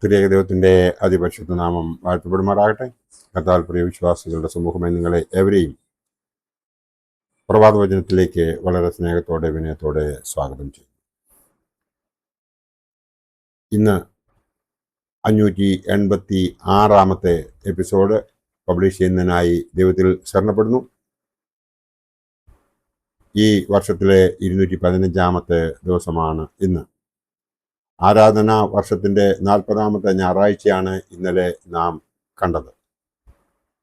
ത്രിയേക ദൈവത്തിൻ്റെ അതിപരിശുദ്ധ നാമം വാഴ്ത്തപ്പെടുമാറാകട്ടെ. കർത്താവിൽ പ്രിയ വിശ്വാസികളുടെ സമൂഹമായി നിങ്ങളെ ഏവരെയും പ്രഭാതവചനത്തിലേക്ക് വളരെ സ്നേഹത്തോടെ വിനയത്തോടെ സ്വാഗതം ചെയ്യും. ഇന്ന് 586 എപ്പിസോഡ് പബ്ലിഷ് ചെയ്യുന്നതിനായി ദൈവത്തിൽ ശരണപ്പെടുന്നു. ഈ വർഷത്തിലെ 215 ദിവസമാണ് ഇന്ന്. ആരാധന വർഷത്തിൻ്റെ 40 ഞായറാഴ്ചയാണ് ഇന്നലെ നാം കണ്ടത്.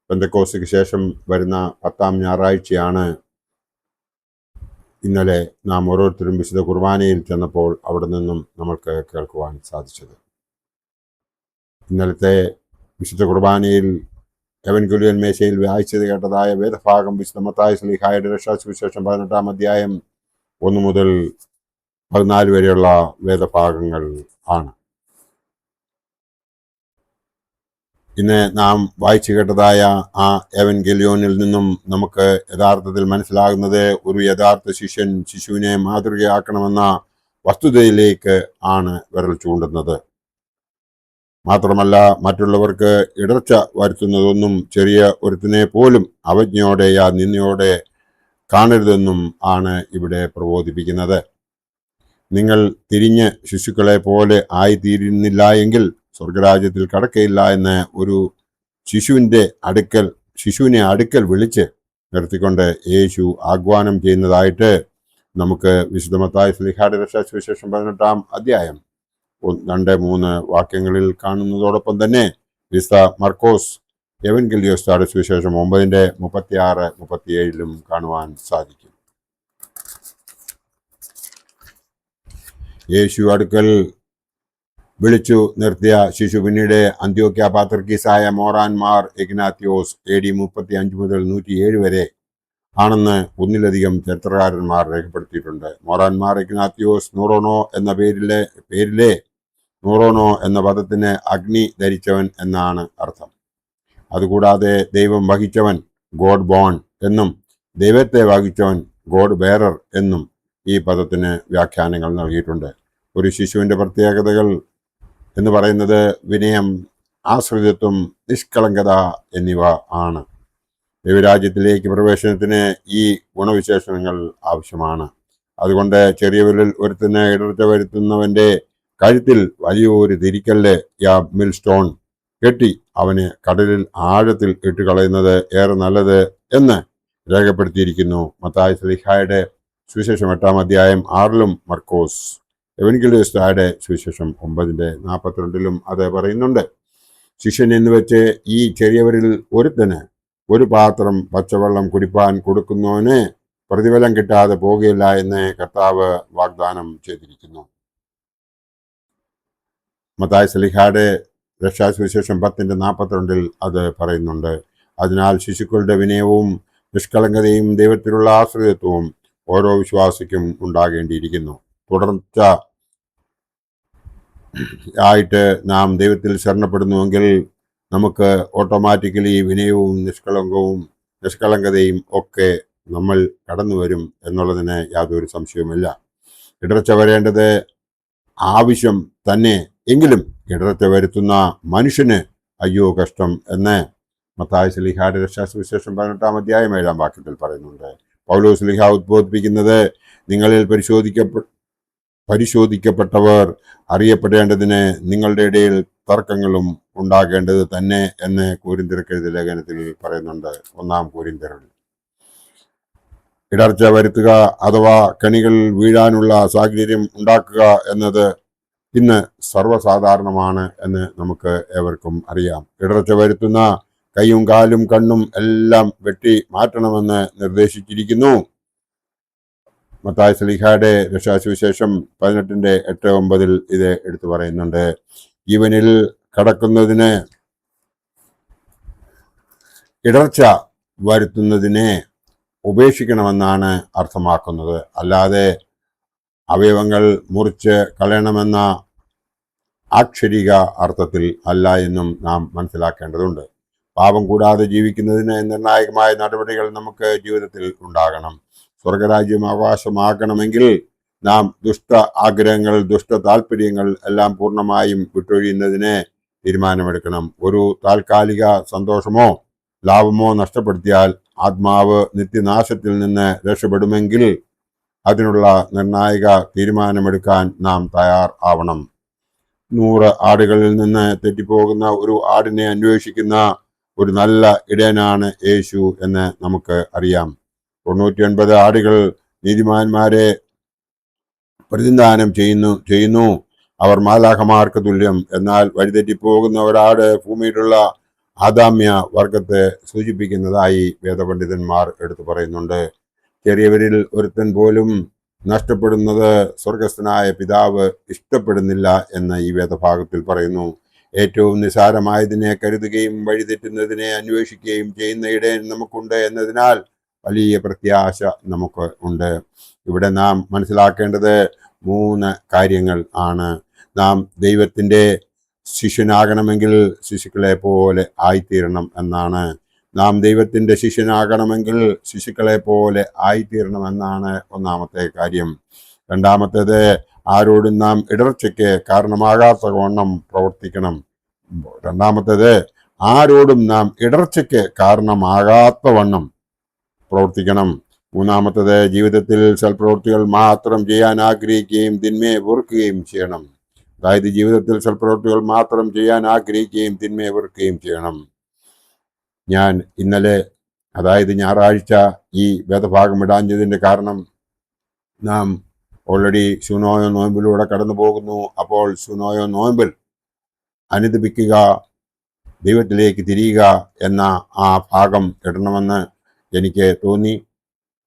പെന്തക്കോസ്തിക്ക് ശേഷം വരുന്ന 10 ഞായറാഴ്ചയാണ് ഇന്നലെ നാം ഓരോരുത്തരും വിശുദ്ധ കുർബാനയിൽ ചെന്നപ്പോൾ അവിടെ നിന്നും നമ്മൾക്ക് കേൾക്കുവാൻ സാധിച്ചത്. ഇന്നലത്തെ വിശുദ്ധ കുർബാനയിൽ എവൻഗേലിയോൻ മേശയിൽ വായിച്ചത് കേട്ടതായ വേദഭാഗം വിശുദ്ധ മത്തായി ശ്ലീഹായുടെ രക്ഷാസുവിശേഷം 18-ാം അധ്യായം 1 മുതൽ 14 വരെയുള്ള വേദഭാഗങ്ങൾ ആണ്. ഇന്ന് നാം വായിച്ചു കേട്ടതായ ആ എവൻഗേലിയോനിൽ നിന്നും നമുക്ക് യഥാർത്ഥത്തിൽ മനസ്സിലാകുന്നത് ഒരു യഥാർത്ഥ ശിശുവിനെ മാതൃകയാക്കണമെന്ന വസ്തുതയിലേക്ക് ആണ് വിരൽ ചൂണ്ടുന്നത്. മാത്രമല്ല, മറ്റുള്ളവർക്ക് ഇടർച്ച വരുത്തുന്നതൊന്നും ചെറിയ ഒരുത്തിനെ പോലും അവജ്ഞയോടെ നിന്ദയോടെ കാണരുതെന്നും ആണ് ഇവിടെ പ്രബോധിപ്പിക്കുന്നത്. നിങ്ങൾ തിരിഞ്ഞ് ശിശുക്കളെ പോലെ ആയിത്തീരുന്നില്ല എങ്കിൽ സ്വർഗരാജ്യത്തിൽ കടക്കയില്ല എന്ന് ഒരു ശിശുവിനെ അടുക്കൽ വിളിച്ച് നിർത്തിക്കൊണ്ട് യേശു ആഹ്വാനം ചെയ്യുന്നതായിട്ട് നമുക്ക് വിശുദ്ധ മത്തായി ശ്ലീഹായുടെ രക്ഷാസുവിശേഷം 18-ാം അധ്യായം 2-3 വാക്യങ്ങളിൽ കാണുന്നതോടൊപ്പം തന്നെ വിശുദ്ധ മർക്കോസ് എവൻഗേലിയോസ്തായുടെ സുവിശേഷം 9-36-37 കാണുവാൻ സാധിക്കും. യേശു അടുക്കൽ വിളിച്ചു നിർത്തിയ ശിശു പിന്നീട് അന്ത്യോക്യ പാത്രിക്കീസായ മോറാൻമാർ ഇഗ്നാത്യോസ് AD 35 മുതൽ 107 വരെ ആണെന്ന് ഒന്നിലധികം ചരിത്രകാരന്മാർ രേഖപ്പെടുത്തിയിട്ടുണ്ട്. മോറാൻമാർ ഇഗ്നാത്യോസ് നൂറോണോ എന്ന പേരിലെ നൂറോണോ എന്ന പദത്തിന് അഗ്നി ധരിച്ചവൻ എന്നാണ് അർത്ഥം. അതുകൂടാതെ ദൈവം വഹിച്ചവൻ ഗോഡ് ബോൺ എന്നും ദൈവത്തെ വഹിച്ചവൻ ഗോഡ് ബെയറർ എന്നും ഈ പദത്തിന് വ്യാഖ്യാനങ്ങൾ നൽകിയിട്ടുണ്ട്. ഒരു ശിശുവിൻ്റെ പ്രത്യേകതകൾ എന്ന് പറയുന്നത് വിനയം, ആശ്രിതത്വം, നിഷ്കളങ്കത എന്നിവ ആണ്. ദൈവരാജ്യത്തിലേക്ക് പ്രവേശനത്തിന് ഈ ഗുണവിശേഷണങ്ങൾ ആവശ്യമാണ്. അതുകൊണ്ട് ചെറിയ വിരൽ ഒരുത്തിന് ഇടർച്ച വരുത്തുന്നവൻ്റെ കഴുത്തിൽ വലിയൊരു തിരിക്കല്ല് മിൽ സ്റ്റോൺ കെട്ടി അവന് കടലിൽ ആഴത്തിൽ ഇട്ട് കളയുന്നത് ഏറെ നല്ലത് എന്ന് രേഖപ്പെടുത്തിയിരിക്കുന്നു. മത്തായി ശ്ലീഹായുടെ സുവിശേഷം 8-ാം അധ്യായം 6-ലും മർക്കോസ് എവൻഗേലിയോസ്തായുടെ സുവിശേഷം 9-42 അത് പറയുന്നുണ്ട്. ശിഷ്യൻ എന്ന് വെച്ച് ഈ ചെറിയവരിൽ ഒരുത്തന് ഒരു പാത്രം പച്ചവെള്ളം കുടിപ്പാൻ കൊടുക്കുന്നവന് പ്രതിഫലം കിട്ടാതെ പോകുകയില്ല എന്ന് കർത്താവ് വാഗ്ദാനം ചെയ്തിരിക്കുന്നു. മത്തായി ശ്ലീഹായുടെ രക്ഷാസുവിശേഷം 10-42 അത് പറയുന്നുണ്ട്. അതിനാൽ ശിശുക്കളുടെ വിനയവും നിഷ്കളങ്കതയും ദൈവത്തിലുള്ള ആശ്രയത്വവും ഓരോ വിശ്വാസിക്കും ഉണ്ടാകേണ്ടിയിരിക്കുന്നു. തുടർച്ച ആയിട്ട് നാം ദൈവത്തിൽ ശരണപ്പെടുന്നുവെങ്കിൽ നമുക്ക് ഓട്ടോമാറ്റിക്കലി വിനയവും നിഷ്കളങ്കതയും ഒക്കെ നമ്മൾ കടന്നു വരും എന്നുള്ളതിന് യാതൊരു സംശയവുമില്ല. ഇടർച്ച വരേണ്ടത് ആവശ്യം തന്നെ, എങ്കിലും ഇടർച്ച വരുത്തുന്ന മനുഷ്യന് അയ്യോ കഷ്ടം എന്ന് മത്തായി ശ്ലീഹായുടെ രക്ഷാസുവിശേഷം 18-ാം അധ്യായം 7-ാം വാക്യത്തിൽ പറയുന്നുണ്ട്. പൗലോസ് ശ്ലീഹ ഉദ്ബോധിപ്പിക്കുന്നത് നിങ്ങളിൽ പരിശോധിക്കപ്പെട്ടവർ അറിയപ്പെടേണ്ടതിന് നിങ്ങളുടെ ഇടയിൽ തർക്കങ്ങളും ഉണ്ടാകേണ്ടത് തന്നെ എന്ന് കൊരിന്ത്യർക്കെഴുതിയ ലേഖനത്തിൽ പറയുന്നുണ്ട്. 1 കൊരിന്ത്യരിൽ ഇടർച്ച വരുത്തുക അഥവാ കണികൾ വീഴാനുള്ള സാഹചര്യം ഉണ്ടാക്കുക എന്നത് ഇന്ന് സർവ്വസാധാരണമാണ് എന്ന് നമുക്ക് ഏവർക്കും അറിയാം. ഇടർച്ച വരുത്തുന്ന കൈയും കാലും കണ്ണും എല്ലാം വെട്ടി മാറ്റണമെന്ന് നിർദ്ദേശിച്ചിരിക്കുന്നു. മത്തായി ശ്ലീഹായുടെ രക്ഷാസുവിശേഷം 18-8-9 ഇത് എടുത്തു പറയുന്നുണ്ട്. ജീവനിൽ കടക്കുന്നതിന് ഇടർച്ച വരുത്തുന്നതിനെ ഉപേക്ഷിക്കണമെന്നാണ് അർത്ഥമാക്കുന്നത്. അല്ലാതെ അവയവങ്ങൾ മുറിച്ച് കളയണമെന്ന ആക്ഷരിക അർത്ഥത്തിൽ അല്ല എന്നും നാം മനസ്സിലാക്കേണ്ടതുണ്ട്. പാപം കൂടാതെ ജീവിക്കുന്നതിന് നിർണായകമായ നടപടികൾ നമുക്ക് ജീവിതത്തിൽ ഉണ്ടാകണം. സ്വർഗരാജ്യം അവകാശമാക്കണമെങ്കിൽ നാം ദുഷ്ട ആഗ്രഹങ്ങൾ, ദുഷ്ട താല്പര്യങ്ങൾ എല്ലാം പൂർണ്ണമായും വിട്ടൊഴിയുന്നതിന് തീരുമാനമെടുക്കണം. ഒരു താൽക്കാലിക സന്തോഷമോ ലാഭമോ നഷ്ടപ്പെടുത്തിയാൽ ആത്മാവ് നിത്യനാശത്തിൽ നിന്ന് രക്ഷപ്പെടുമെങ്കിൽ അതിനുള്ള നിർണായക തീരുമാനമെടുക്കാൻ നാം തയ്യാർ ആവണം. 100 ആടുകളിൽ നിന്ന് തെറ്റിപ്പോകുന്ന ഒരു ആടിനെ അന്വേഷിക്കുന്ന ഒരു നല്ല ഇടയനാണ് യേശു എന്ന് നമുക്ക് അറിയാം. 99 ആടുകൾ നീതിമാന്മാരെ പ്രതിനിധാനം ചെയ്യുന്നു. അവർ മാലാഖമാർക്ക് തുല്യം. എന്നാൽ വഴിതെറ്റിപ്പോകുന്ന ഒരാട് ഭൂമിയിലുള്ള ആദാമ്യ വർഗത്തെ സൂചിപ്പിക്കുന്നതായി വേദപണ്ഡിതന്മാർ എടുത്തു പറയുന്നുണ്ട്. ചെറിയവരിൽ ഒരുത്തൻ പോലും നഷ്ടപ്പെടുന്നത് സ്വർഗസ്ഥനായ പിതാവ് ഇഷ്ടപ്പെടുന്നില്ല എന്ന് ഈ വേദഭാഗത്തിൽ പറയുന്നു. ഏറ്റവും നിസാരമായതിനെ കരുതുകയും വഴിതെറ്റുന്നതിനെ അന്വേഷിക്കുകയും ചെയ്യുന്ന ഇടയൻ നമുക്കുണ്ട് എന്നതിനാൽ വലിയ പ്രത്യാശ നമുക്ക് ഉണ്ട്. ഇവിടെ നാം മനസ്സിലാക്കേണ്ടത് 3 കാര്യങ്ങൾ ആണ്. നാം ദൈവത്തിൻ്റെ ശിഷ്യനാകണമെങ്കിൽ ശിശുക്കളെ പോലെ ആയിത്തീരണം എന്നാണ്. നാം ദൈവത്തിൻ്റെ ശിഷ്യനാകണമെങ്കിൽ ശിശുക്കളെ പോലെ ആയിത്തീരണം എന്നാണ് ഒന്നാമത്തെ കാര്യം. രണ്ടാമത്തേത്, ആരോടും നാം ഇടർച്ചയ്ക്ക് കാരണമാകാത്ത വണ്ണം പ്രവർത്തിക്കണം. രണ്ടാമത്തേത്, ആരോടും നാം ഇടർച്ചയ്ക്ക് കാരണമാകാത്ത വണ്ണം പ്രവർത്തിക്കണം. മൂന്നാമത്തേത്, ജീവിതത്തിൽ സൽപ്രവൃത്തികൾ മാത്രം ചെയ്യാൻ ആഗ്രഹിക്കുകയും തിന്മയെ വെറുക്കുകയും ചെയ്യണം. അതായത് ജീവിതത്തിൽ സൽപ്രവൃത്തികൾ മാത്രം ചെയ്യാൻ ആഗ്രഹിക്കുകയും തിന്മയെ വെറുക്കുകയും ചെയ്യണം. ഞാൻ ഇന്നലെ, അതായത് ഞായറാഴ്ച, ഈ വേദഭാഗം ഇടാഞ്ഞതിൻ്റെ കാരണം നാം ഓൾറെഡി ശൂനോയോ നോയമ്പിലൂടെ കടന്നു പോകുന്നു. അപ്പോൾ ശൂനോയോ നോയമ്പിൽ അനുദപിക്കുക, ദൈവത്തിലേക്ക് തിരിയുക എന്ന ആ ഭാഗം ഇടണമെന്ന് എനിക്ക് തോന്നി.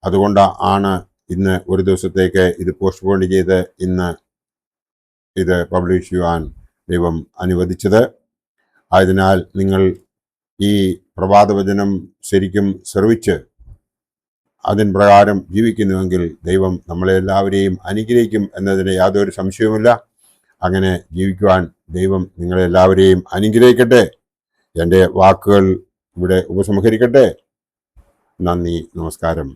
അതുകൊണ്ട് ആണ് ഇന്ന് ഒരു ദിവസത്തേക്ക് ഇത് പോസ്റ്റ്പോൺ ചെയ്ത് ഇന്ന് ഇത് പബ്ലിഷ് ചെയ്യുവാൻ ദൈവം അനുവദിച്ചത്. ആയതിനാൽ നിങ്ങൾ ഈ പ്രഭാതവചനം ശരിക്കും ശ്രവിച്ച് അതിന് പ്രകാരം ജീവിക്കുന്നുവെങ്കിൽ ദൈവം നമ്മളെല്ലാവരെയും അനുഗ്രഹിക്കും എന്നതിന് യാതൊരു സംശയവുമില്ല. അങ്ങനെ ജീവിക്കുവാൻ ദൈവം നിങ്ങളെല്ലാവരെയും അനുഗ്രഹിക്കട്ടെ. എൻ്റെ വാക്കുകൾ ഇവിടെ ഉപസംഹരിക്കട്ടെ. നന്ദി, നമസ്കാരം.